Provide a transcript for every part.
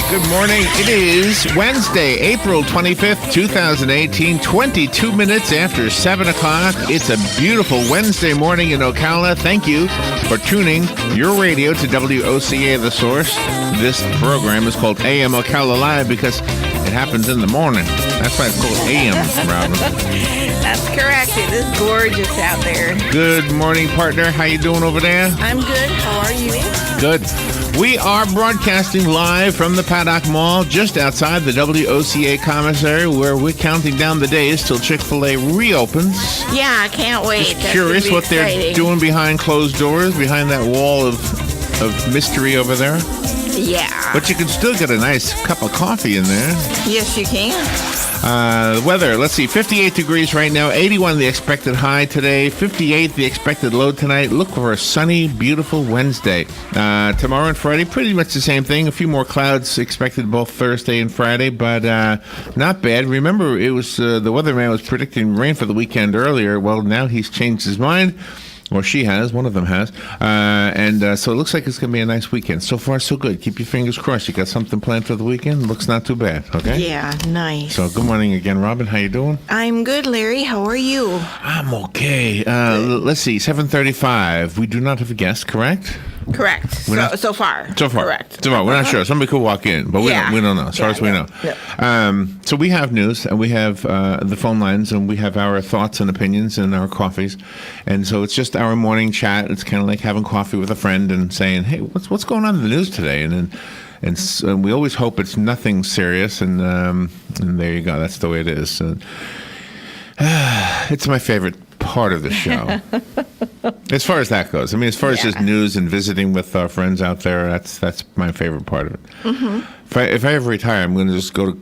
Good morning. It is Wednesday, April 25th, 2018, 22 minutes after 7 o'clock. It's a beautiful Wednesday morning in Ocala. Thank you for tuning your radio to WOCA The Source. This program is called AM Ocala Live because it happens in the morning. That's why it's called AM, Robin. That's correct. It is gorgeous out there. Good morning, partner. How you doing over there? I'm good. How are you? Good. We are broadcasting live from the Paddock Mall, just outside the WOCA commissary, where we're counting down the days till Chick-fil-A reopens. Yeah, I can't wait. Just curious what they're doing behind closed doors, behind that wall of mystery over there. Yeah. But you can still get a nice cup of coffee in there. Yes, you can. Weather, let's see, 58 degrees right now, 81 the expected high today, 58 the expected low tonight. Look for a sunny, beautiful Wednesday. Tomorrow and Friday, pretty much the same thing. A few more clouds expected both Thursday and Friday, but not bad. Remember, it was the weatherman was predicting rain for the weekend earlier. Well, now he's changed his mind. Or she has. One of them has. So it looks like it's going to be a nice weekend. So far, so good. Keep your fingers crossed. You got something planned for the weekend? Looks not too bad, okay? Yeah, nice. So good morning again, Robin. How you doing? I'm good, Larry. How are you? I'm okay. Let's see, 7:35. We do not have a guest, correct? Correct. So far. Correct. So far. We're not sure. Somebody could walk in, but we don't know, as far as we know. Yeah. So we have news, and we have the phone lines, and we have our thoughts and opinions and our coffees. And so it's just our morning chat. It's kind of like having coffee with a friend and saying, hey, what's going on in the news today? And we always hope it's nothing serious, and there you go. That's the way it is. It's my favorite part of the show. As far as that goes. I mean, as far as just news and visiting with our friends out there, that's my favorite part of it. Mm-hmm. If I ever retire, I'm going to just go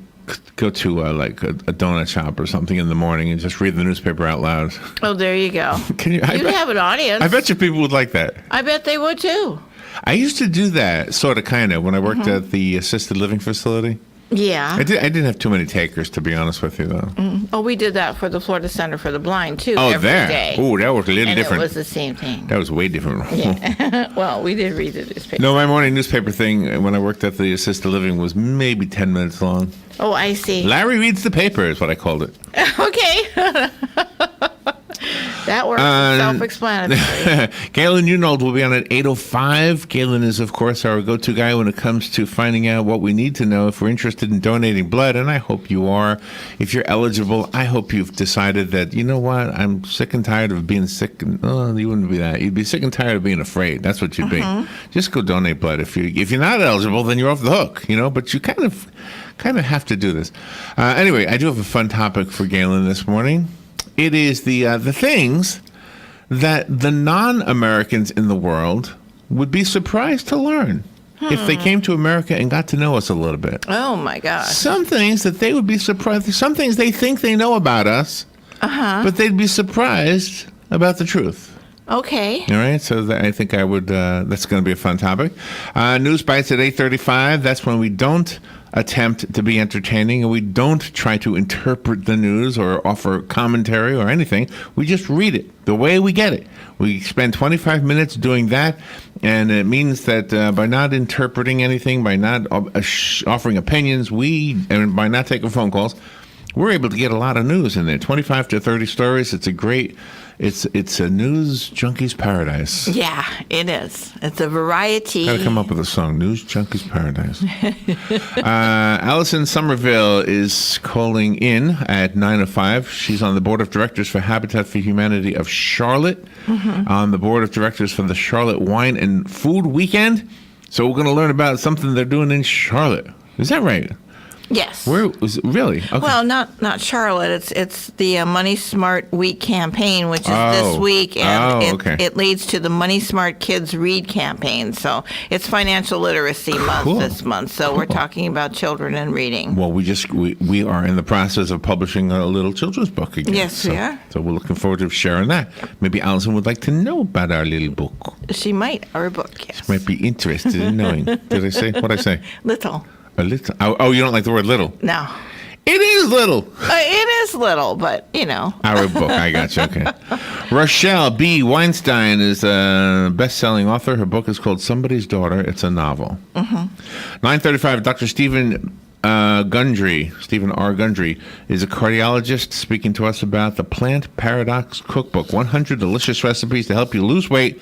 to like a donut shop or something in the morning and just read the newspaper out loud. Oh, there you go. You'd have an audience. I bet you people would like that. I bet they would too. I used to do that, sort of, kind of, when I worked at the assisted living facility. Yeah. I didn't have too many takers, to be honest with you, though. Oh, we did that for the Florida Center for the Blind, too. Oh, every day. Oh, that was a little different. It was the same thing. That was way different. Yeah. Well, we did read the newspaper. No, my morning newspaper thing when I worked at the assisted living was maybe 10 minutes long. Oh, I see. Larry reads the paper is what I called it. Okay. That works. Self-explanatory. Galen Unold will be on at 8:05. Galen is, of course, our go-to guy when it comes to finding out what we need to know if we're interested in donating blood, and I hope you are. If you're eligible, I hope you've decided that, you know what, I'm sick and tired of being sick. You wouldn't be that. You'd be sick and tired of being afraid. That's what you'd be. Just go donate blood. If you're not eligible, then you're off the hook, but you kind of have to do this. Anyway, I do have a fun topic for Galen this morning. It is the things that the non-Americans in the world would be surprised to learn if they came to America and got to know us a little bit. Oh, my gosh. Some things that they would be surprised. Some things they think they know about us, but they'd be surprised about the truth. Okay. All right, so I think I would. That's going to be a fun topic. News Bites at 8:35. That's when we don't attempt to be entertaining, and we don't try to interpret the news or offer commentary or anything. We just read it the way we get it. We spend 25 minutes doing that, and it means that by not interpreting anything, by not offering opinions, and by not taking phone calls, we're able to get a lot of news in there. 25 to 30 stories. It's a great. It's a news junkie's paradise. Yeah, it is. It's a variety. Got to come up with a song, News Junkie's Paradise. Allison Somerville is calling in at 9:05. She's on the board of directors for Habitat for Humanity of Charlotte, on the board of directors for the Charlotte Wine and Food Weekend. So we're going to learn about something they're doing in Charlotte. Is that right? Yes. Where was it? Really? Okay. Well, not Charlotte. It's the Money Smart Week campaign, which is this week, and it leads to the Money Smart Kids Read campaign. So it's Financial Literacy Month this month. So we're talking about children and reading. Well, we are in the process of publishing a little children's book again. Yes, we are. So we're looking forward to sharing that. Maybe Allison would like to know about our little book. She might. Our book, yes. She might be interested in knowing. Did I say what I say? Little. A little. Oh, you don't like the word little? No. It is little. It is little, but, Our book. I got you. Okay. Rochelle B. Weinstein is a best-selling author. Her book is called Somebody's Daughter. It's a novel. 9:35, Dr. Stephen R. Gundry, is a cardiologist speaking to us about the Plant Paradox Cookbook. 100 delicious recipes to help you lose weight,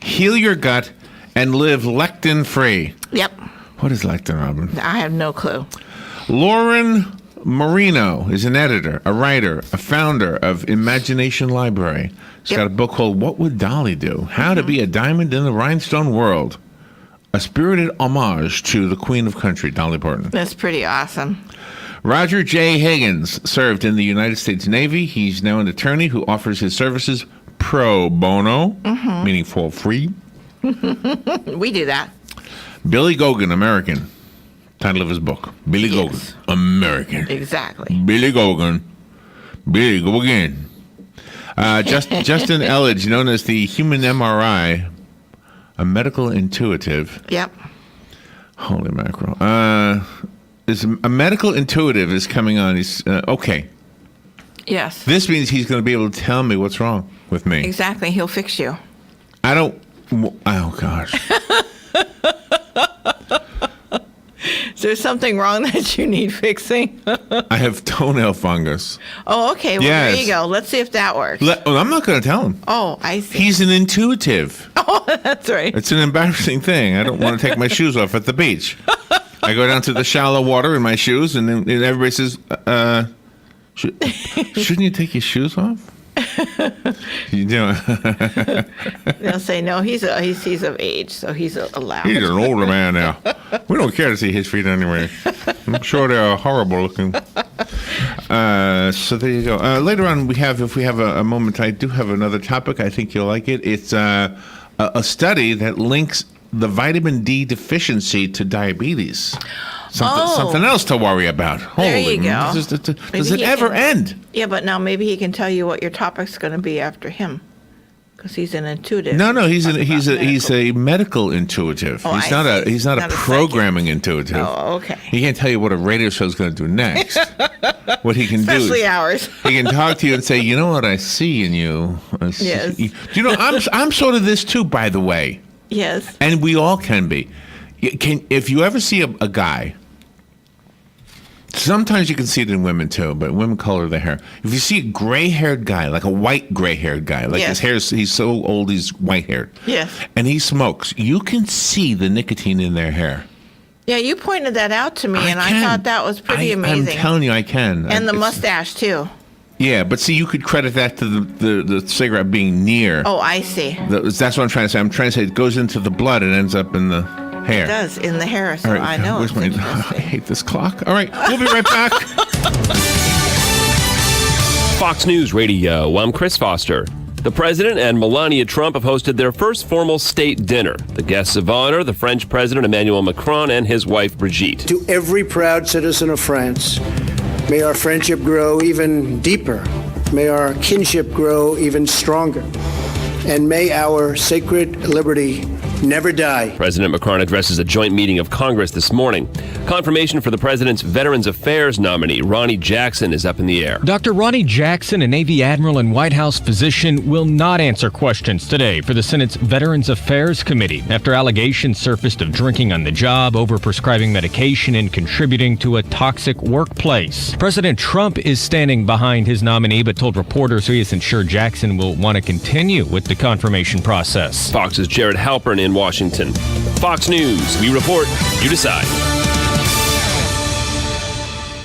heal your gut, and live lectin-free. Yep. What is lectin, Robin? I have no clue. Lauren Marino is an editor, a writer, a founder of Imagination Library. She's got a book called What Would Dolly Do? How to Be a Diamond in the Rhinestone World. A spirited homage to the Queen of Country, Dolly Parton. That's pretty awesome. Roger J. Higgins served in the United States Navy. He's now an attorney who offers his services pro bono, meaning for free. We do that. Billy Gogan, American. Title of his book. Billy Gogan, American. Exactly. Billy Gogan. Billy Gogan. Justin Elledge, known as the Human MRI, a medical intuitive. Yep. Holy mackerel. Is a medical intuitive is coming on. He's okay. Yes. This means he's going to be able to tell me what's wrong with me. Exactly. He'll fix you. I don't. Oh gosh. Is there something wrong that you need fixing? I have toenail fungus. Oh, okay. Well, yes. There you go. Let's see if that works. I'm not going to tell him. Oh, I see. He's an intuitive. Oh, that's right. It's an embarrassing thing. I don't want to take my shoes off at the beach. I go down to the shallow water in my shoes, and then everybody says, shouldn't you take your shoes off? You do. They'll say, no, he's of age, so he's allowed. He's an older man now. We don't care to see his feet anyway. I'm sure they're horrible looking. So there you go. Later on, if we have a moment, I do have another topic. I think you'll like it. It's a study that links the vitamin D deficiency to diabetes. Something else to worry about. There you go. Does it ever end? Yeah, but now maybe he can tell you what your topic's going to be after him, because he's an intuitive. No, he's a medical intuitive. Oh, He's not a programming intuitive. Oh, okay. He can't tell you what a radio show's going to do next. What he can Especially do, ours. He can talk to you and say, you know what I see in you. Yes. You know, I'm sort of this too, by the way. Yes. And we all can be. If you ever see a guy. Sometimes you can see it in women too, but women color their hair. If you see a gray-haired guy, like a white gray-haired guy, like his hair, he's so old he's white-haired. Yes. And he smokes, you can see the nicotine in their hair. Yeah, you pointed that out to me, I thought that was pretty amazing. I'm telling you, I can. And the mustache too. Yeah, but see, you could credit that to the cigarette being near. Oh, I see. That's what I'm trying to say. I'm trying to say it goes into the blood and ends up in the hair. It does, in the hair, so right, I know. I hate this clock. All right, we'll be right back. Fox News Radio, I'm Chris Foster. The president and Melania Trump have hosted their first formal state dinner. The guests of honor, the French President Emmanuel Macron and his wife Brigitte. To every proud citizen of France, may our friendship grow even deeper. May our kinship grow even stronger. And may our sacred liberty never die. President Macron addresses a joint meeting of Congress this morning. Confirmation for the president's Veterans Affairs nominee, Ronnie Jackson, is up in the air. Dr. Ronnie Jackson, a Navy admiral and White House physician, will not answer questions today for the Senate's Veterans Affairs Committee after allegations surfaced of drinking on the job, overprescribing medication, and contributing to a toxic workplace. President Trump is standing behind his nominee, but told reporters he isn't sure Jackson will want to continue with the confirmation process. Fox's Jared Halpern in Washington. Fox News, we report, you decide.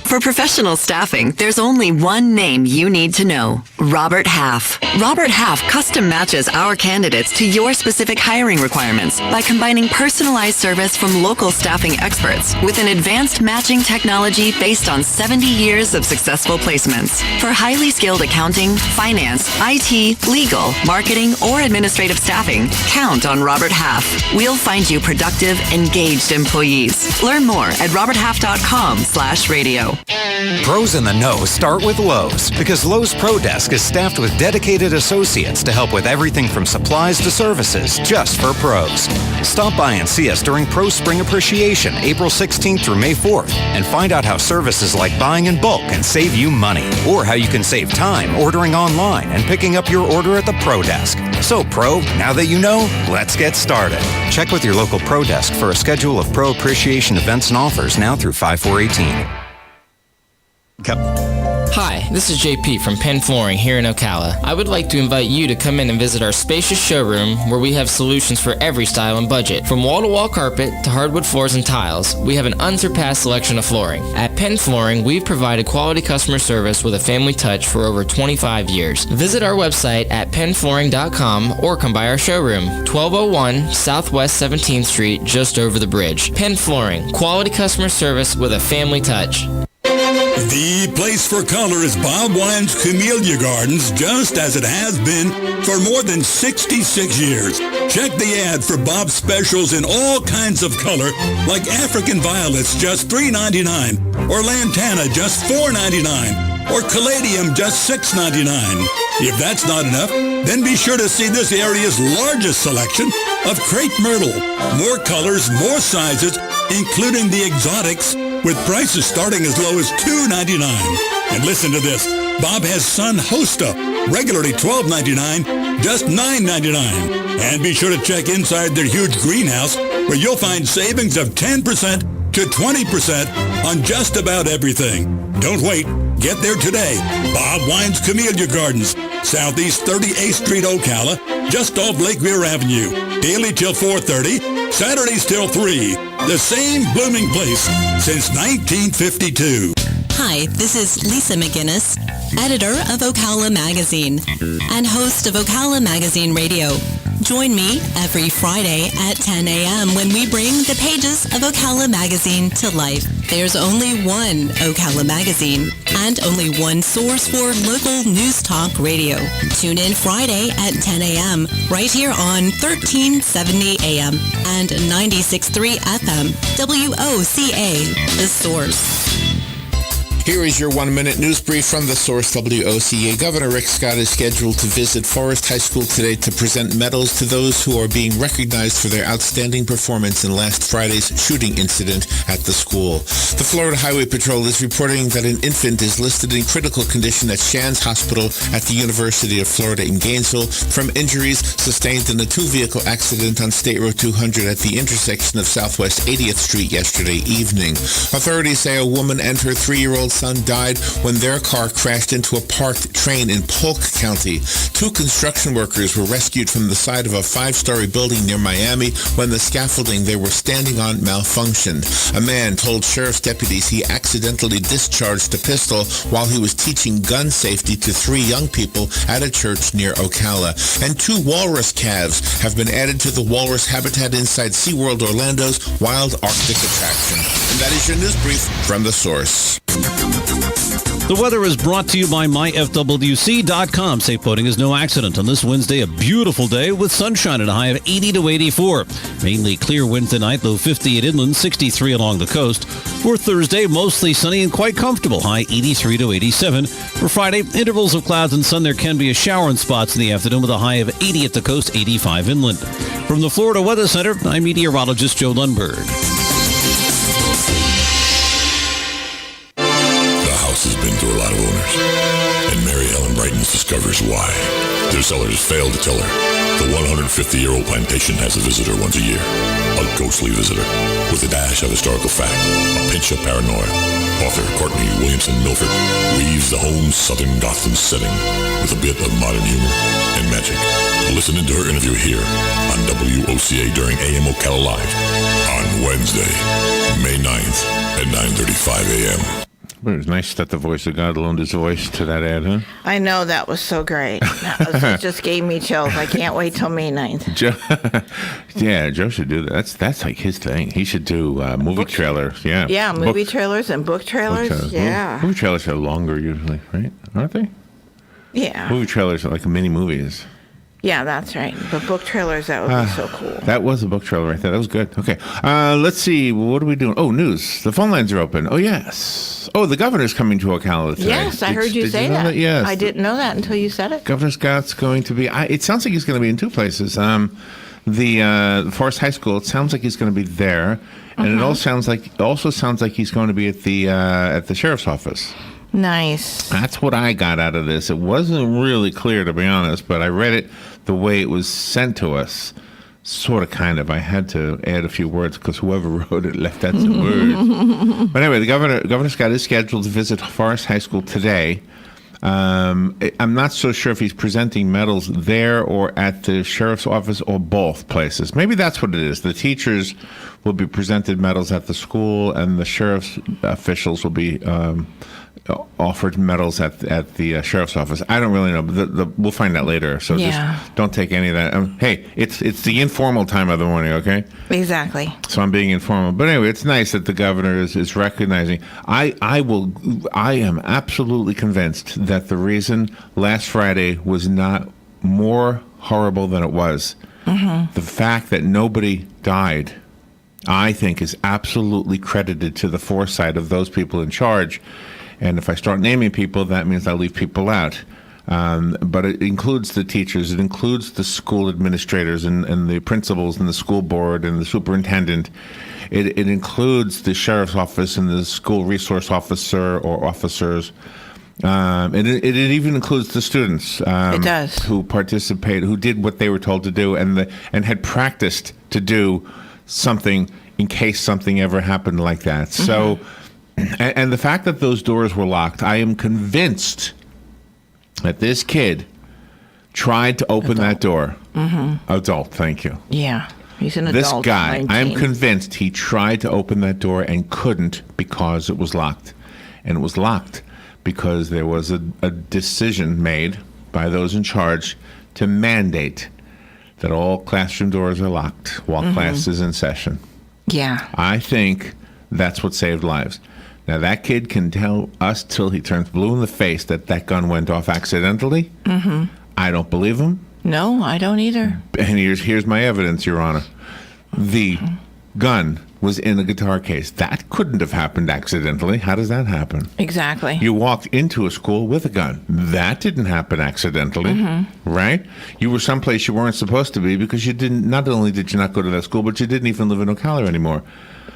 For professional staffing, there's only one name you need to know: Robert Half. Robert Half custom matches our candidates to your specific hiring requirements by combining personalized service from local staffing experts with an advanced matching technology based on 70 years of successful placements. For highly skilled accounting, finance, IT, legal, marketing, or administrative staffing, count on Robert Half. We'll find you productive, engaged employees. Learn more at roberthalf.com/radio. Pros in the know start with Lowe's, because Lowe's Pro Desk is staffed with dedicated associates to help with everything from supplies to services, just for pros. Stop by and see us during Pro Spring Appreciation, April 16th through May 4th, and find out how services like buying in bulk can save you money, or how you can save time ordering online and picking up your order at the Pro Desk. So, Pro, now that you know, let's get started. Check with your local Pro Desk for a schedule of Pro Appreciation events and offers now through 5/4/18. Hi, this is JP from Penn Flooring here in Ocala. I would like to invite you to come in and visit our spacious showroom where we have solutions for every style and budget. From wall-to-wall carpet to hardwood floors and tiles, we have an unsurpassed selection of flooring. At Penn Flooring, we've provided quality customer service with a family touch for over 25 years. Visit our website at pennflooring.com or come by our showroom, 1201 Southwest 17th Street, just over the bridge. Penn Flooring, quality customer service with a family touch. The place for color is Bob Wine's Camellia Gardens, just as it has been for more than 66 years. Check the ad for Bob's specials in all kinds of color, like African violets, just $3.99, or lantana, just $4.99, or caladium, just $6.99. If that's not enough, then be sure to see this area's largest selection of crepe myrtle. More colors, more sizes, including the exotics, with prices starting as low as $2.99. And listen to this. Bob has Sun Hosta, regularly $12.99, just $9.99. And be sure to check inside their huge greenhouse, where you'll find savings of 10% to 20% on just about everything. Don't wait. Get there today. Bob Wine's Camellia Gardens, Southeast 38th Street, Ocala, just off Lake Weir Avenue. Daily till 4:30, Saturdays till 3. The same blooming place since 1952. Hi, this is Lisa McGinnis, editor of Ocala Magazine and host of Ocala Magazine Radio. Join me every Friday at 10 a.m. when we bring the pages of Ocala Magazine to life. There's only one Ocala Magazine and only one source for local news talk radio. Tune in Friday at 10 a.m. right here on 1370 a.m. and 96.3 FM. WOCA, The Source. Here is your 1-minute news brief from The Source, WOCA. Governor Rick Scott is scheduled to visit Forest High School today to present medals to those who are being recognized for their outstanding performance in last Friday's shooting incident at the school. The Florida Highway Patrol is reporting that an infant is listed in critical condition at Shands Hospital at the University of Florida in Gainesville from injuries sustained in a two-vehicle accident on State Road 200 at the intersection of Southwest 80th Street yesterday evening. Authorities say a woman and her 3-year-old son died when their car crashed into a parked train in Polk County. 2 construction workers were rescued from the side of a 5-story building near Miami when the scaffolding they were standing on malfunctioned. A man told sheriff's deputies he accidentally discharged a pistol while he was teaching gun safety to 3 young people at a church near Ocala. And 2 walrus calves have been added to the walrus habitat inside SeaWorld Orlando's wild Arctic attraction. And that is your news brief from The Source. The weather is brought to you by myfwc.com. Safe boating is no accident. On this Wednesday, a beautiful day with sunshine at a high of 80 to 84. Mainly clear Wednesday night, low 58 inland, 63 along the coast. For Thursday, mostly sunny and quite comfortable, high 83 to 87. For Friday, intervals of clouds and sun. There can be a shower in spots in the afternoon with a high of 80 at the coast, 85 inland. From the Florida Weather Center, I'm meteorologist Joe Lundberg. Has been through a lot of owners, and Mary Ellen Brighton discovers why. Their sellers failed to tell her the 150-year-old plantation has a visitor once a year, a ghostly visitor with a dash of historical fact, a pinch of paranoia. Author Courtney Williamson Milford weaves the home Southern Gotham setting with a bit of modern humor and magic. Listen into her interview here on WOCA during AM Ocala Live on Wednesday, May 9th at 9:35 a.m. But it was nice that the voice of God loaned his voice to that ad, huh? I know, that was so great. It just gave me chills. I can't wait till May 9th. Joe should do that. That's like his thing. He should do movie trailers. Yeah. Yeah, movie trailers and book trailers. Yeah. Movie trailers are longer usually, right? Aren't they? Yeah. Movie trailers are like mini movies. Yeah, that's right. The book trailers, that would be so cool. That was a book trailer right there. That was good. Okay. Let's see. What are we doing? Oh, news. The phone lines are open. Oh, yes. Oh, the governor's coming to Ocala today. Yes, I heard you say that. Yes. I didn't know that until you said it. Governor Scott's going to be, it sounds like he's going to be in two places. The Forest High School, it sounds like he's going to be there. And it also sounds like he's going to be at the sheriff's office. Nice. That's what I got out of this. It wasn't really clear, to be honest, but I read it the way it was sent to us. Sort of, kind of. I had to add a few words because whoever wrote it left out some words. But anyway, Governor Scott is scheduled to visit Forest High School today. I'm not so sure if he's presenting medals there or at the sheriff's office or both places. Maybe that's what it is. The teachers will be presented medals at the school, and the sheriff's officials will be offered medals at the sheriff's office. I don't really know, but we'll find out later. So just don't take any of that. Hey, it's the informal time of the morning, okay? Exactly. So I'm being informal. But anyway, it's nice that the governor is recognizing. I am absolutely convinced that the reason last Friday was not more horrible than it was, the fact that nobody died, I think, is absolutely credited to the foresight of those people in charge. And if I start naming people, that means I leave people out. But it includes the teachers. It includes the school administrators and the principals and the school board and the superintendent. It includes the sheriff's office and the school resource officer or officers. It even includes the students. It does. Who participate, who did what they were told to do and had practiced to do something in case something ever happened like that. So... And the fact that those doors were locked, I am convinced that this kid tried to open that door. Adult, thank you. Yeah, he's an adult. This guy, 19. I am convinced he tried to open that door and couldn't because it was locked. And it was locked because there was a decision made by those in charge to mandate that all classroom doors are locked while class is in session. Yeah. I think that's what saved lives. Now, that kid can tell us till he turns blue in the face that gun went off accidentally. I don't believe him. No, I don't either. And here's my evidence, Your Honor. The gun was in a guitar case. That couldn't have happened accidentally. How does that happen? Exactly. You walked into a school with a gun. That didn't happen accidentally, right? You were someplace you weren't supposed to be because you didn't. Not only did you not go to that school, but you didn't even live in Ocala anymore.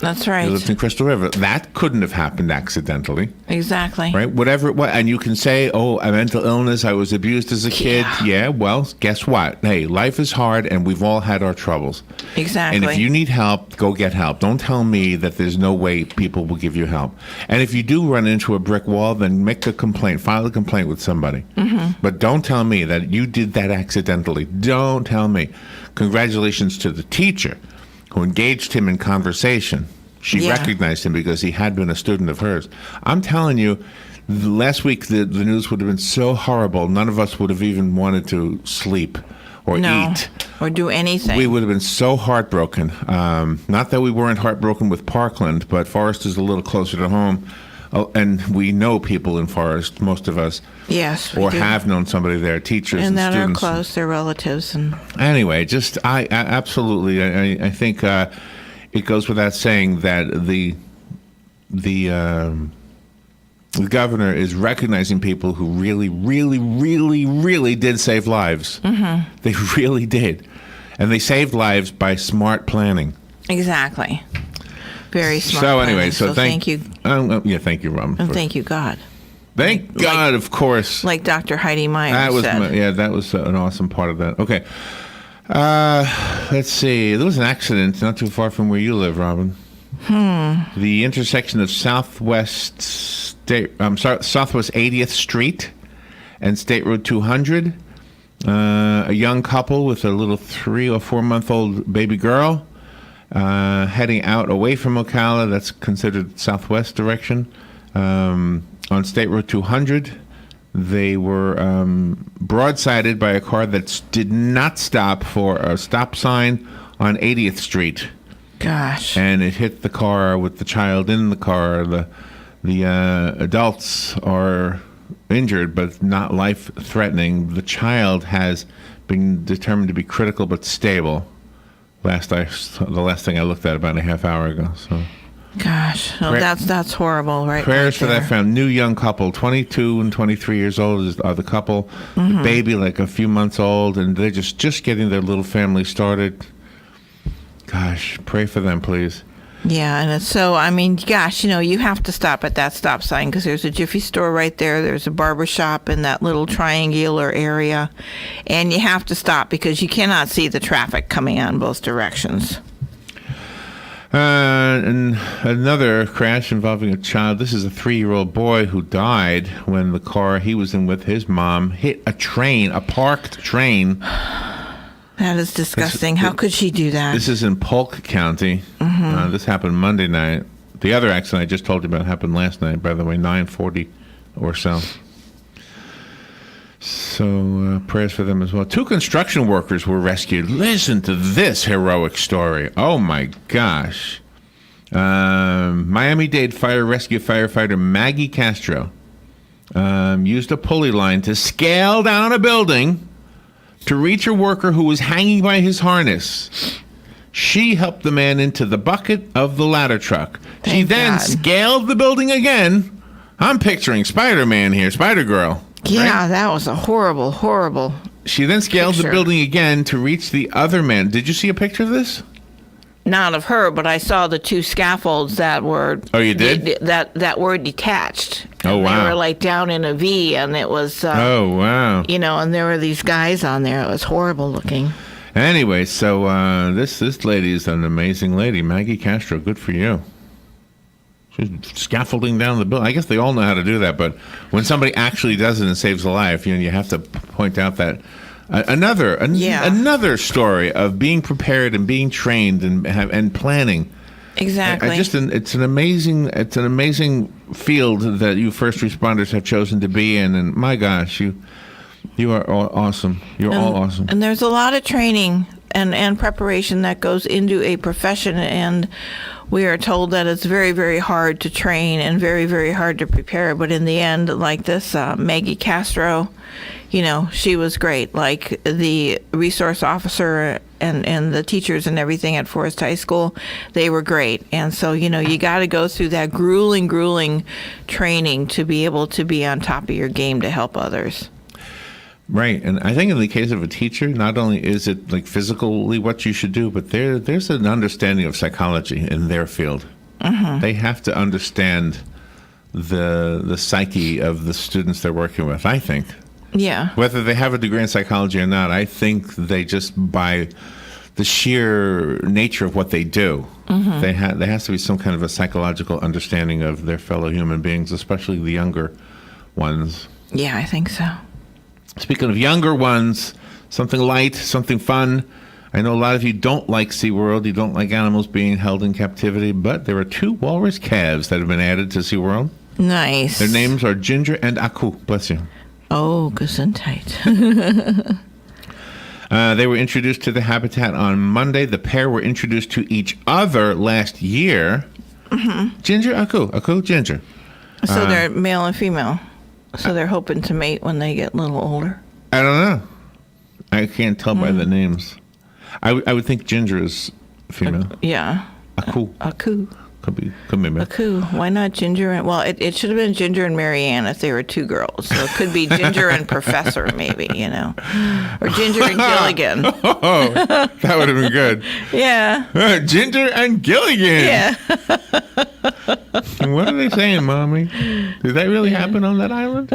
That's right. You lived in Crystal River. That couldn't have happened accidentally. Exactly. Right? Whatever it was. And you can say, oh, a mental illness, I was abused as a kid. Yeah, well, guess what? Hey, life is hard, and we've all had our troubles. Exactly. And if you need help, go get help. Don't tell me that there's no way people will give you help. And if you do run into a brick wall, then make a complaint. File a complaint with somebody. But don't tell me that you did that accidentally. Don't tell me. Congratulations to the teacher who engaged him in conversation. She recognized him because he had been a student of hers. I'm telling you, last week the news would have been so horrible, none of us would have even wanted to sleep or eat. Or do anything. We would have been so heartbroken. Not that we weren't heartbroken with Parkland, but Forest is a little closer to home. And we know people in Forest, most of us. Yes, or do. Have known somebody there, teachers and that students. are close, they're relatives. And anyway, I absolutely, I think it goes without saying that the governor is recognizing people who really, really, really, really did save lives. They really did. And they saved lives by smart planning. Exactly. Very smart. So anyway, so thank you. Thank you, Robin. And thank you, God. Thank God, of course. Like Dr. Heidi Meyer said. That was an awesome part of that. Okay. Let's see. There was an accident not too far from where you live, Robin. The intersection of Southwest 80th Street and State Road 200. A young couple with a little 3 or 4 month old baby girl heading out away from Ocala. That's considered southwest direction. On State Road 200. They were broadsided by a car that did not stop for a stop sign on 80th Street. Gosh. And it hit the car with the child in the car. The adults are injured, but not life-threatening. The child has being determined to be critical but stable. The last thing I looked at about a half hour ago. So, gosh, that's horrible, right? Prayers for that family. New young couple, 22 and 23 years old are the couple. The baby like a few months old, and they're just getting their little family started. Gosh, pray for them, please. Yeah, and it's so, I mean, gosh, you have to stop at that stop sign because there's a Jiffy store right there. There's a barber shop in that little triangular area. And you have to stop because you cannot see the traffic coming on both directions. And another crash involving a child. This is a 3-year-old boy who died when the car he was in with his mom hit a parked train. That is disgusting. How could she do that? This is in Polk County. This happened Monday night. The other accident I just told you about happened last night, by the way, 9:40 or so. So prayers for them as well. 2 construction workers were rescued. Listen to this heroic story. Oh, my gosh. Miami-Dade fire rescue firefighter Maggie Castro used a pulley line to scale down a building to reach a worker who was hanging by his harness. She helped the man into the bucket of the ladder truck. She then scaled the building again. I'm picturing Spider-Man here, Spider-Girl. Yeah, right? That was a horrible, horrible She then scaled the building again to reach the other man. Did you see a picture of this? Not of her, but I saw the 2 scaffolds that were... Oh, you did? That were detached. Oh, wow. They were like down in a V, and it was... oh, wow. And there were these guys on there. It was horrible looking. Anyway, so this lady is an amazing lady. Maggie Castro, good for you. She's scaffolding down the building. I guess they all know how to do that, but when somebody actually does it and saves a life, you have to point out that another story of being prepared and being trained and planning. Exactly. It's an amazing field that you first responders have chosen to be in, and my gosh, you are all awesome. You're all awesome. And there's a lot of training and preparation that goes into a profession, and we are told that it's very, very hard to train and very, very hard to prepare. But in the end, like this Maggie Castro, she was great. Like the resource officer and the teachers and everything at Forest High School, they were great. And so, you got to go through that grueling training to be able to be on top of your game to help others. Right, and I think in the case of a teacher, not only is it like physically what you should do, but there's an understanding of psychology in their field. They have to understand the psyche of the students they're working with, I think. Yeah. Whether they have a degree in psychology or not, I think they just, by the sheer nature of what they do, there has to be some kind of a psychological understanding of their fellow human beings, especially the younger ones. Yeah, I think so. Speaking of younger ones, something light, something fun. I know a lot of you don't like SeaWorld. You don't like animals being held in captivity, but there are 2 walrus calves that have been added to SeaWorld. Nice. Their names are Ginger and Aku. Bless you. Oh, gesundheit. They were introduced to the habitat on Monday. The pair were introduced to each other last year. Ginger, Aku, Ginger. So they're male and female. So they're hoping to mate when they get a little older? I don't know. I can't tell by the names. I would think Ginger is female. Yeah. Aku. Could be maybe. Aku. Why not Ginger? It should have been Ginger and Marianne if they were 2 girls. So it could be Ginger and Professor, maybe, Or Ginger and Gilligan. Oh, that would have been good. Yeah. Ginger and Gilligan. Yeah. What are they saying, Mommy? Did that really happen on that island?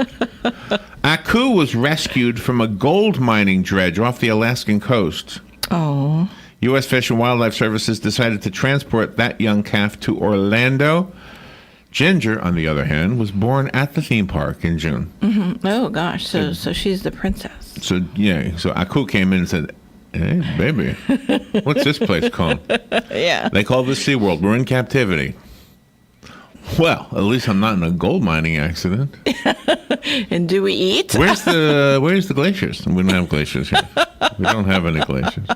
Aku was rescued from a gold mining dredge off the Alaskan coast. Oh. U.S. Fish and Wildlife Services decided to transport that young calf to Orlando. Ginger, on the other hand, was born at the theme park in June. Oh, gosh. So she's the princess. So Aku came in and said, "Hey, baby, what's this place called?" Yeah. They call this SeaWorld. We're in captivity. Well, at least I'm not in a gold mining accident. And do we eat? Where's the glaciers? We don't have glaciers here. We don't have any glaciers.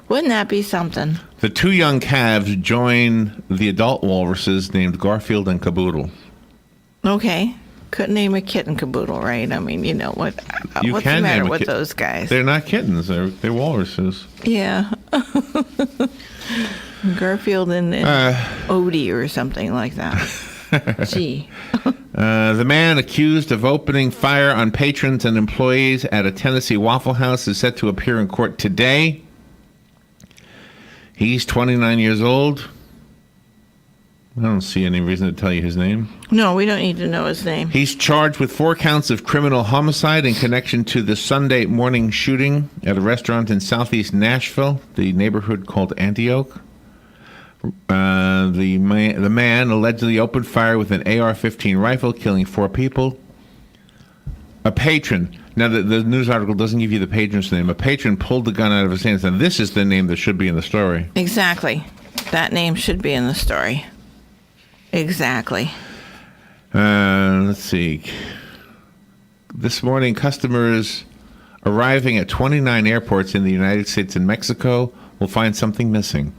Wouldn't that be something? The 2 young calves join the adult walruses named Garfield and Caboodle. Okay. Couldn't name a kitten caboodle, right? I mean, you know what? You What's can the matter name a with kitten. those guys? They're not kittens. They're walruses. Yeah. Garfield and Odie or something like that. Gee. The man accused of opening fire on patrons and employees at a Tennessee Waffle House is set to appear in court today. He's 29 years old. I don't see any reason to tell you his name. No, we don't need to know his name. He's charged with 4 counts of criminal homicide in connection to the Sunday morning shooting at a restaurant in southeast Nashville, the neighborhood called Antioch. The man allegedly opened fire with an AR-15 rifle, killing 4 people. A patron. Now, the news article doesn't give you the patron's name. A patron pulled the gun out of his hands, and this is the name that should be in the story. Exactly. That name should be in the story. Exactly. Let's see. This morning, customers arriving at 29 airports in the United States and Mexico will find something missing.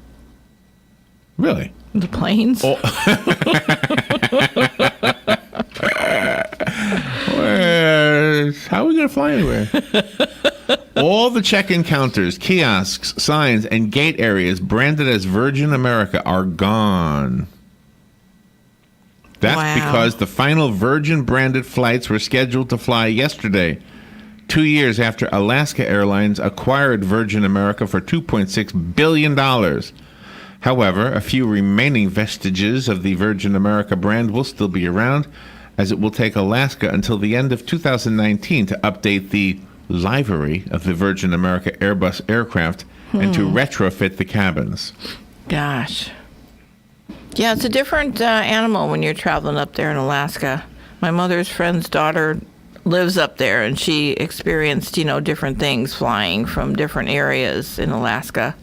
Really? The planes? Oh. How are we going to fly anywhere? All the check-in counters, kiosks, signs, and gate areas branded as Virgin America are gone. That's because the final Virgin-branded flights were scheduled to fly yesterday, 2 years after Alaska Airlines acquired Virgin America for $2.6 billion. However, a few remaining vestiges of the Virgin America brand will still be around, as it will take Alaska until the end of 2019 to update the livery of the Virgin America Airbus aircraft and to retrofit the cabins. Gosh. Yeah, it's a different animal when you're traveling up there in Alaska. My mother's friend's daughter lives up there, and she experienced, different things flying from different areas in Alaska.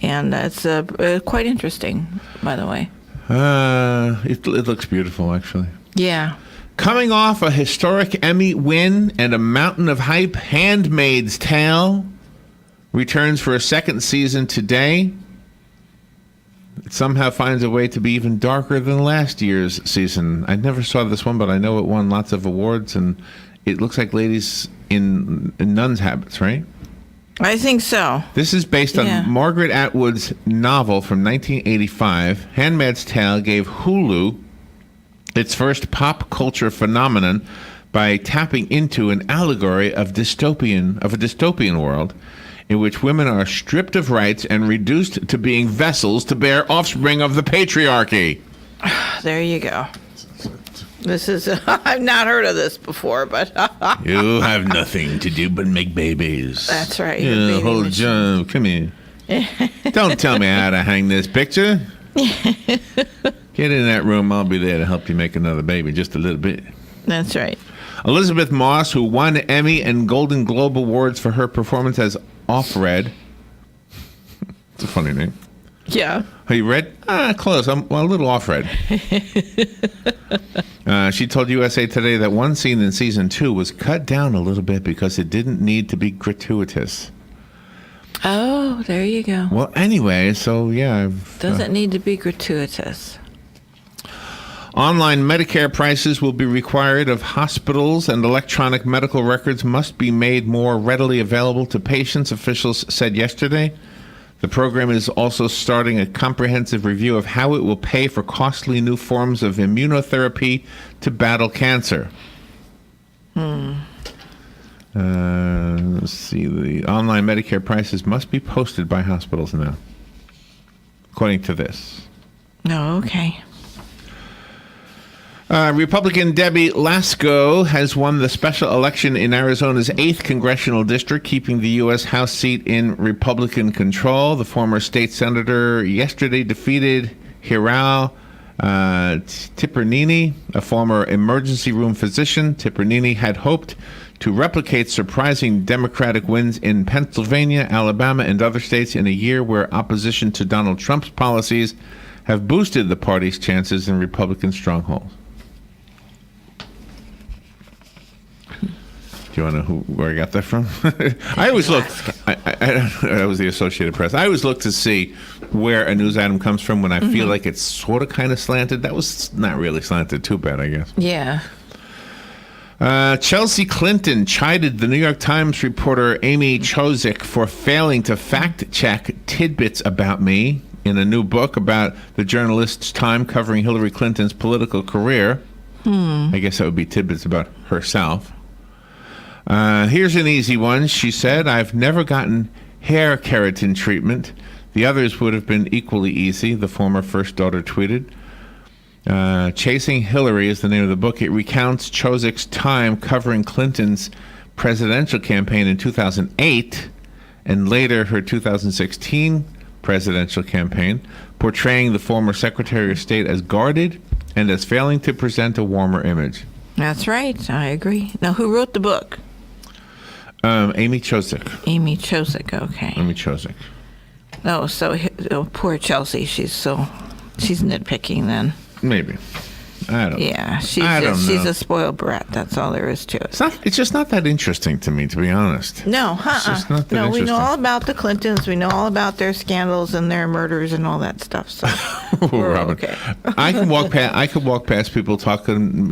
And it's quite interesting, by the way. It looks beautiful, actually. Yeah. Coming off a historic Emmy win and a mountain of hype, Handmaid's Tale returns for a second season today. It somehow finds a way to be even darker than last year's season. I never saw this one, but I know it won lots of awards, and it looks like ladies in nuns' habits, right? I think so. This is based on Margaret Atwood's novel from 1985. Handmaid's Tale gave Hulu its first pop culture phenomenon by tapping into an allegory of a dystopian world in which women are stripped of rights and reduced to being vessels to bear offspring of the patriarchy. There you go. This is, I've not heard of this before, but. You have nothing to do but make babies. That's right. Yeah, hold John, come here. Don't tell me how to hang this picture. Get in that room. I'll be there to help you make another baby just a little bit. That's right. Elizabeth Moss, who won Emmy and Golden Globe Awards for her performance as Offred. It's a funny name. Yeah. Are you Red? Close. I'm a little Offred. She told USA Today that one scene in season 2 was cut down a little bit because it didn't need to be gratuitous. Oh, there you go. Well, anyway, so yeah. Doesn't need to be gratuitous. Online Medicare prices will be required of hospitals, and electronic medical records must be made more readily available to patients, officials said yesterday. The program is also starting a comprehensive review of how it will pay for costly new forms of immunotherapy to battle cancer. Let's see. The online Medicare prices must be posted by hospitals now, according to this. Oh, okay. Republican Debbie Lasko has won the special election in Arizona's 8th congressional district, keeping the U.S. House seat in Republican control. The former state senator yesterday defeated Hiral Tipernini, a former emergency room physician. Tipernini had hoped to replicate surprising Democratic wins in Pennsylvania, Alabama, and other states in a year where opposition to Donald Trump's policies have boosted the party's chances in Republican strongholds. Do you want to know where I got that from? I always look. I was the Associated Press. I always look to see where a news item comes from when I feel like it's sort of kind of slanted. That was not really slanted. Too bad, I guess. Yeah. Chelsea Clinton chided the New York Times reporter Amy Chozick for failing to fact-check tidbits about me in a new book about the journalist's time covering Hillary Clinton's political career. I guess that would be tidbits about herself. Here's an easy one. She said, I've never gotten hair keratin treatment. The others would have been equally easy, the former first daughter tweeted. Chasing Hillary is the name of the book. It recounts Chozick's time covering Clinton's presidential campaign in 2008 and later her 2016 presidential campaign, portraying the former Secretary of State as guarded and as failing to present a warmer image. That's right. I agree. Now, who wrote the book? Amy Chozick. Amy Chozick, okay. Amy Chozick. Oh, so poor Chelsea. She's nitpicking then. Maybe. I don't know. Yeah, she's a spoiled brat. That's all there is to it. It's just not that interesting to me, to be honest. No, It's just not that we know interesting. all about the Clintons. We know all about their scandals and their murders and all that stuff. So we're Robin, okay. I could walk past people talking,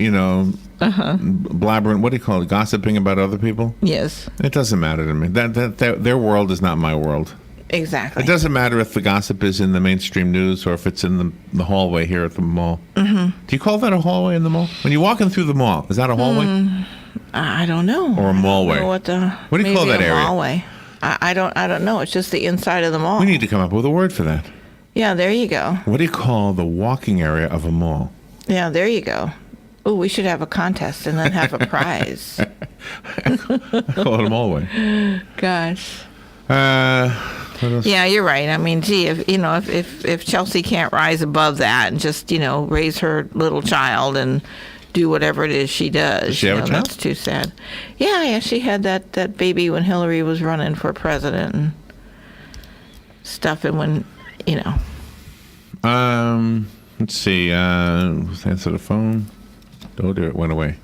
blabbering. What do you call it? Gossiping about other people. Yes. It doesn't matter to me. That their world is not my world. Exactly. It doesn't matter if the gossip is in the mainstream news or if it's in the hallway here at the mall. Mm-hmm. Do you call that a hallway in the mall? When you're walking through the mall, is that a hallway? I don't know. Or a mallway? What do you call that area? Mallway. I don't know. It's just the inside of the mall. We need to come up with a word for that. Yeah, there you go. What do you call the walking area of a mall? Yeah, there you go. Oh, we should have a contest and then have a prize. I call it a mallway. Gosh. What else? Yeah, you're right. I mean, gee, if Chelsea can't rise above that and just raise her little child and do whatever it is she does, Does she have a child? that's too sad. Yeah, she had that baby when Hillary was running for president and stuff, and when Let's see. Let's answer the phone. Oh, dear, it went away.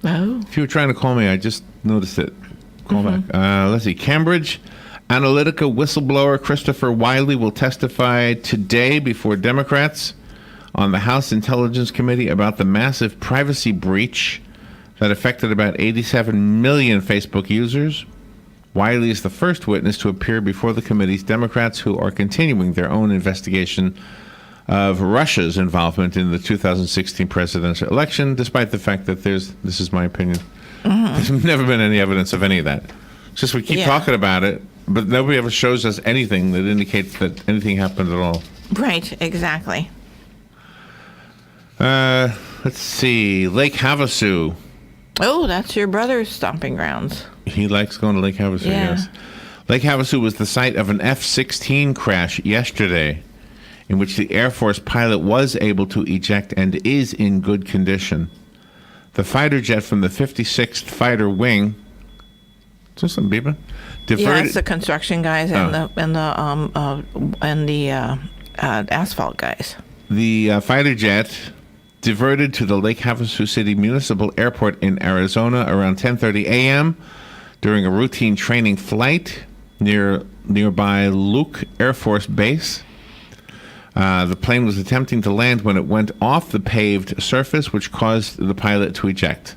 Oh. If you were trying to call me, I just noticed it. Call back. Let's see. Cambridge Analytica whistleblower Christopher Wiley will testify today before Democrats on the House Intelligence Committee about the massive privacy breach that affected about 87 million Facebook users. Wiley is the first witness to appear before the committee's Democrats who are continuing their own investigation of Russia's involvement in the 2016 presidential election, despite the fact that this is my opinion, there's never been any evidence of any of that. It's just we keep talking about it, but nobody ever shows us anything that indicates that anything happened at all. Right, exactly. Let's see. Lake Havasu. Oh, that's your brother's stomping grounds. He likes going to Lake Havasu, yes. Lake Havasu was the site of an F-16 crash yesterday, in which the Air Force pilot was able to eject and is in good condition. The fighter jet from the 56th Fighter Wing, is there some beeping? Yeah, it's the construction guys and the asphalt guys. The fighter jet diverted to the Lake Havasu City Municipal Airport in Arizona around 10:30 a.m. during a routine training flight nearby Luke Air Force Base. The plane was attempting to land when it went off the paved surface, which caused the pilot to eject.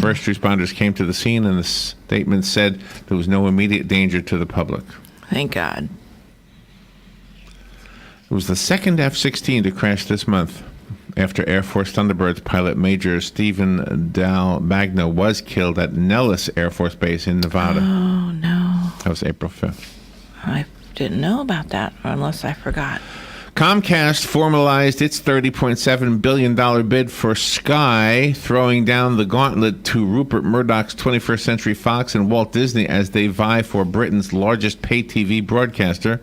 First responders came to the scene, and the statement said there was no immediate danger to the public. Thank God. It was the second F-16 to crash this month after Air Force Thunderbirds pilot Major Stephen Dal Magno was killed at Nellis Air Force Base in Nevada. Oh, no. That was April 5th. I didn't know about that, unless I forgot. Comcast formalized its $30.7 billion bid for Sky, throwing down the gauntlet to Rupert Murdoch's 21st Century Fox and Walt Disney as they vie for Britain's largest pay TV broadcaster.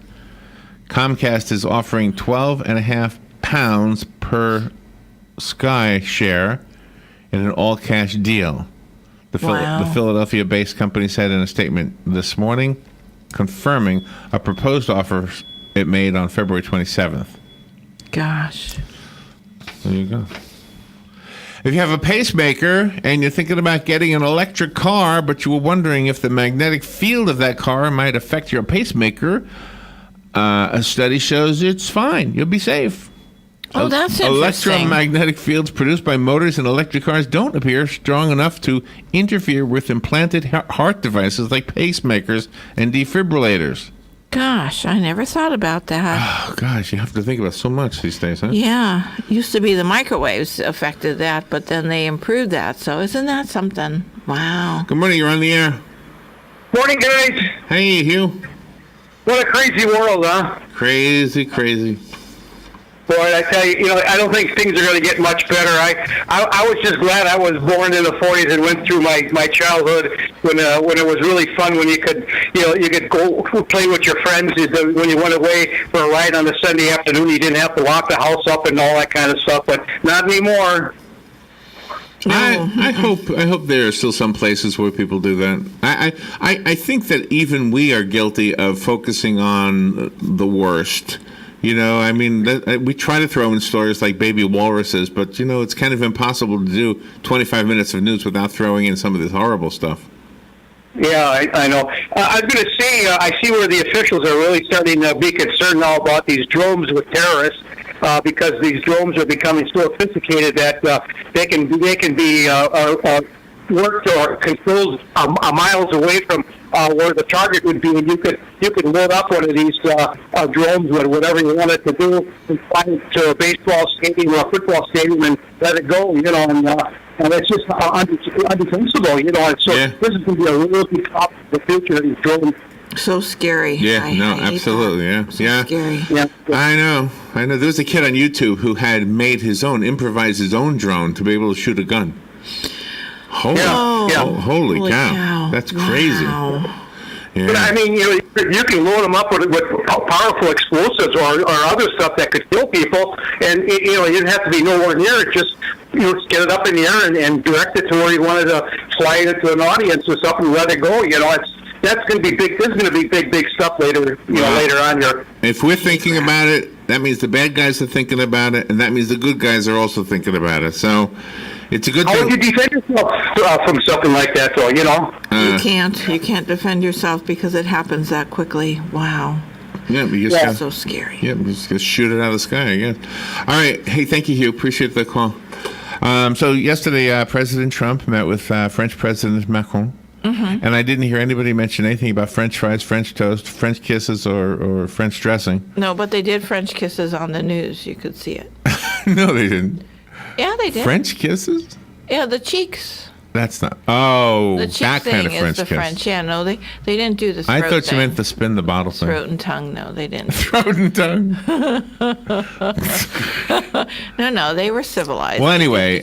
Comcast is offering £12.50 per Sky share in an all-cash deal. The Philadelphia-based company said in a statement this morning, confirming a proposed offer it made on February 27th. Gosh. There you go. If you have a pacemaker and you're thinking about getting an electric car, but you were wondering if the magnetic field of that car might affect your pacemaker, a study shows it's fine. You'll be safe. Oh, that's interesting. Electromagnetic fields produced by motors in electric cars don't appear strong enough to interfere with implanted heart devices like pacemakers and defibrillators. Gosh, I never thought about that. Oh, gosh, you have to think about so much these days, huh? Yeah, used to be the microwaves affected that, but then they improved that. So isn't that something? Wow. Good morning, you're on the air. Morning, guys. Hey, Hugh. What a crazy world, huh? Crazy. Boy, I tell you, I don't think things are going to get much better. I was just glad I was born in the 40s and went through my childhood when it was really fun, when you could go play with your friends. When you went away for a ride on a Sunday afternoon, you didn't have to lock the house up and all that kind of stuff, but not anymore. I hope there are still some places where people do that. I think that even we are guilty of focusing on the worst. We try to throw in stories like baby walruses, but, it's kind of impossible to do 25 minutes of news without throwing in some of this horrible stuff. Yeah, I know. I was going to say, I see where the officials are really starting to be concerned now about these drones with terrorists, because these drones are becoming so sophisticated that they can be worked or controlled miles away from where the target would be, and you could load up one of these drones with whatever you wanted to do and fly it to a baseball stadium or a football stadium and let it go, and it's just undefensible, and so this is going to be a real big problem in the future, these drones. So scary. Yeah, absolutely. Yeah. Scary. Yeah. I know. There was a kid on YouTube who had improvised his own drone to be able to shoot a gun. Holy cow. That's crazy. Wow. Yeah. But I mean, you can load them up with powerful explosives or other stuff that could kill people, and you didn't have to be nowhere near it. Just get it up in the air and direct it to where you wanted to fly it into an audience or something and let it go. That's going to be big. This is going to be big stuff later. Later on here. If we're thinking about it, that means the bad guys are thinking about it, and that means the good guys are also thinking about it. So. It's a good thing. How would you defend yourself from something like that, though, You can't defend yourself because it happens that quickly. Wow. Yeah, that's so scary. Yeah, just shoot it out of the sky, I guess. All right. Hey, thank you, Hugh. Appreciate the call. So yesterday, President Trump met with French President Macron. Mm-hmm. And I didn't hear anybody mention anything about French fries, French toast, French kisses, or French dressing. No, but they did French kisses on the news. You could see it. No, they didn't. Yeah, they did. French kisses? Yeah, the cheeks. That's not. Oh, the cheek that thing kind of French is the kiss. French. Yeah, no, they didn't do the throat I thought thing. you meant the spin the bottle thing. Throat and tongue. No, they didn't. Throat and tongue. No, they were civilized. Well, anyway,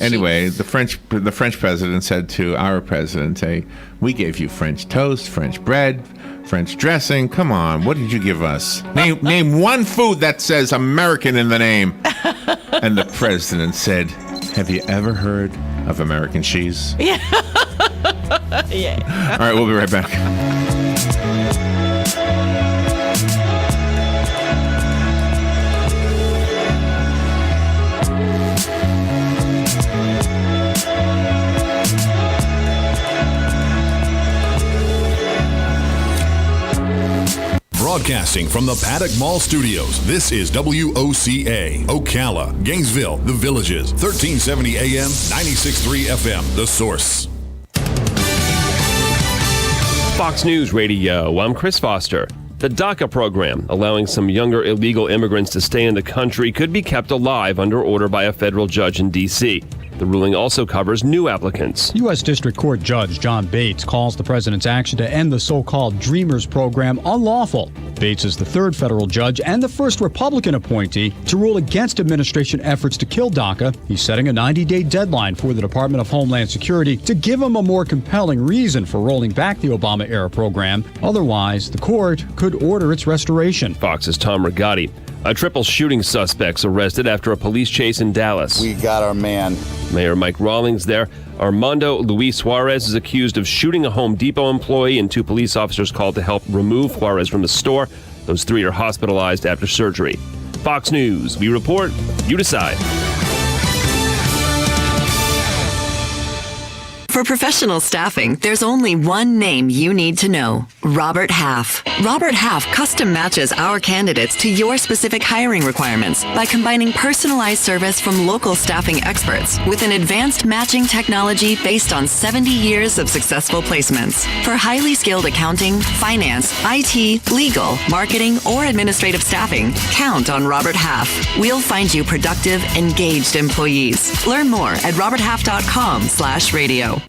the French president said to our president, "Hey, we gave you French toast, French bread, French dressing. Come on, what did you give us? Name one food that says American in the name." And the president said, "Have you ever heard of American cheese?" Yeah. Yeah. All right, we'll be right back. Broadcasting from the Paddock Mall Studios, this is WOCA, Ocala, Gainesville, The Villages, 1370 AM, 96.3 FM, The Source. Fox News Radio, I'm Chris Foster. The DACA program, allowing some younger illegal immigrants to stay in the country, could be kept alive under order by a federal judge in D.C. The ruling also covers new applicants. U.S. District Court Judge John Bates calls the president's action to end the so-called Dreamers program unlawful. Bates is the third federal judge and the first Republican appointee to rule against administration efforts to kill DACA. He's setting a 90-day deadline for the Department of Homeland Security to give him a more compelling reason for rolling back the Obama-era program. Otherwise, the court could order its restoration. Fox's Tom Rigotti. A triple shooting suspects arrested after a police chase in Dallas. We got our man. Mayor Mike Rawlings there. Armando Luis Juarez is accused of shooting a Home Depot employee, and 2 police officers called to help remove Juarez from the store. Those 3 are hospitalized after surgery. Fox News. We report. You decide. For For professional staffing, there's only one name you need to know. Robert Half. Robert Half custom matches our candidates to your specific hiring requirements by combining personalized service from local staffing experts with an advanced matching technology based on 70 years of successful placements. For highly skilled accounting, finance, IT, legal, marketing, or administrative staffing, count on Robert Half. We'll find you productive, engaged employees. Learn more at roberthalf.com/radio.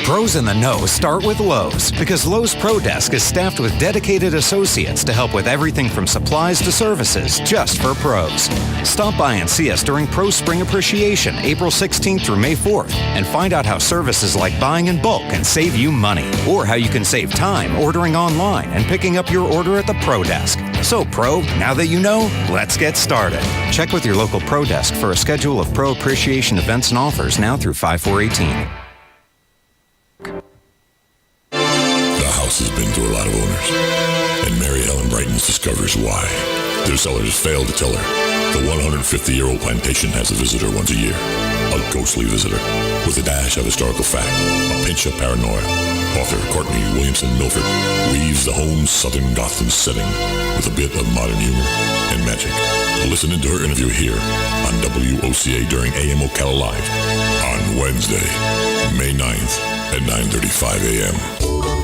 Pros in the know start with Lowe's because Lowe's Pro Desk is staffed with dedicated associates to help with everything from supplies to services just for pros. Stop by and see us during Pro Spring Appreciation, April 16th through May 4th, and find out how services like buying in bulk can save you money, or how you can save time ordering online and picking up your order at the Pro Desk. So, Pro, now that you know, let's get started. Check with your local Pro Desk for a schedule of Pro Appreciation events and offers now through 5/4/18. The house has been through a lot of owners, and Mary Ellen Brightons discovers why. Their sellers failed to tell her the 150-year-old plantation has a visitor once a year, a ghostly visitor with a dash of historical fact, a pinch of paranoia. Author Courtney Williamson Milford weaves the home Southern Gotham setting with a bit of modern humor and magic. Listen into her interview here on WOCA during AM Ocala Live on Wednesday, May 9th at 9:35 a.m.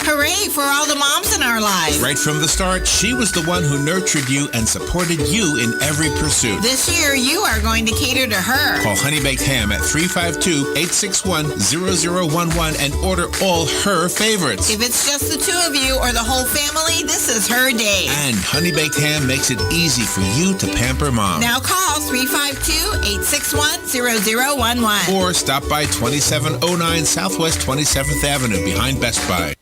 Hooray for all the moms in our lives. Right from the start, she was the one who nurtured you and supported you in every pursuit. This year, you are going to cater to her. Call Honey Baked Ham at 352-861-0011 and order all her favorites. If it's just the two of you or the whole family, this is her day. And Honey Baked Ham makes it easy for you to pamper mom. Now call 352-861-0011. Or stop by 2709 Southwest 27th Avenue behind Best Buy.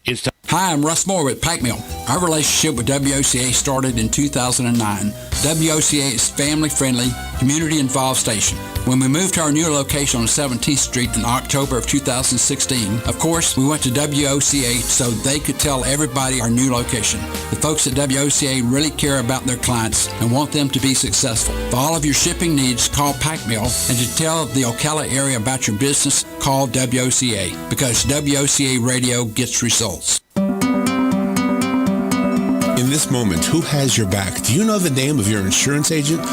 Hi, I'm Russ Moore with Pack Mill. Our relationship with WOCA started in 2009. WOCA is family-friendly, community-involved station. When we moved to our new location on 17th Street in October of 2016, of course, we went to WOCA so they could tell everybody our new location. The folks at WOCA really care about their clients and want them to be successful. For all of your shipping needs, call Pack Mill, and to tell the Ocala area about your business, call WOCA, because WOCA Radio gets results. In this moment, who has your back? Do you know the name of your insurance agent?